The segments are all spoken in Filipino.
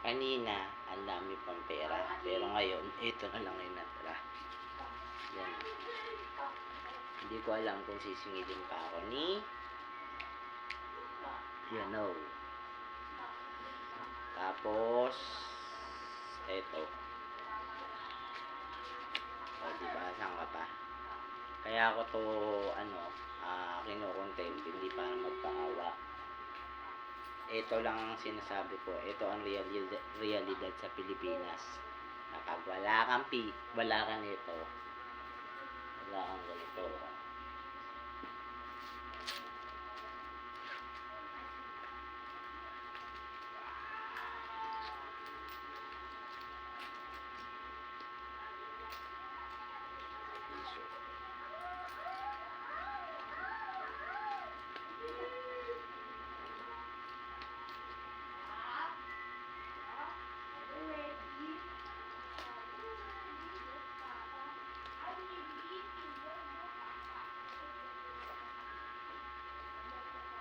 Kanina, ang dami pang pera. Pero ngayon, ito na lang yung natira. Yan. Hindi ko alam kung sisingilin pa ako ni Yano. Tapos, eto. O, diba? Saan ka pa? Kaya ako to, kinukontent, hindi para magpaawa. Ito lang ang sinasabi ko. Ito ang realidad sa Pilipinas. Kapag wala kang wala ka nito, wala kang ganito.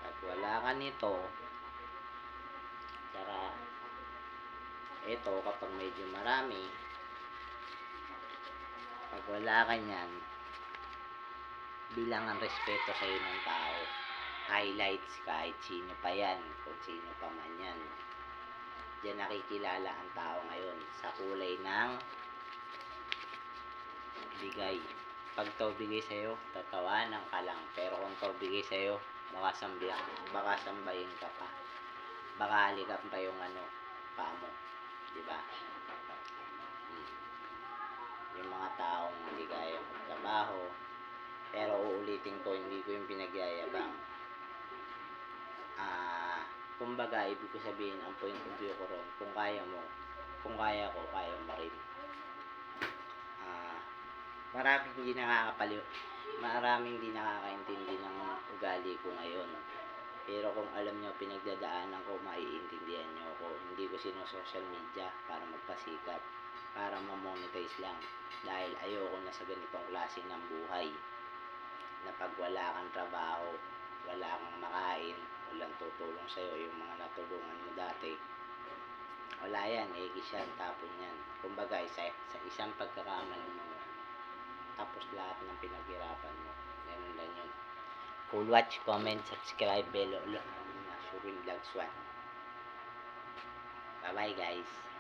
Pag wala ka nito, tsaka ito kapag medyo marami, pag wala ka nyan, bilang ang respeto sa ng tao. Highlights kahit sino pa yan, kung sino pa man yan. Diyan nakikilala ang tao ngayon sa kulay ng bigay. Pag to bigay sa'yo, tatawanan ka lang. Pero kung to bigay sa'yo, baka sambahin ka pa. Baka halikan pa yung paa mo. Diba? Yung mga taong hindi kaya magtrabaho. Pero uulitin ko, hindi ko yung pinagyayabang. Kumbaga, ibig ko sabihin, ang point of view ko ron, kung kaya mo, kung kaya ko, kaya mo rin. Maraming hindi nakakapaliw, maraming hindi nakakaintindi ng ugali ko ngayon. Pero kung alam nyo, pinagdadaanan ko, maiintindihan nyo ako. Hindi ko social media para magpasikat, para ma-monetize lang. Dahil ayoko na sa ganitong klase ng buhay. Na pag wala kang trabaho, wala kang makain, walang tutulong sa'yo, yung mga natulungan mo dati, wala yan, yan, tapon yan. Kumbaga, sa isang pagkakamali mo, tapos lahat ng pinaghirapan mo. Ganun lang yun. Cool watch, comment, subscribe, bell, Shurin Vlogs 1. Bye bye guys.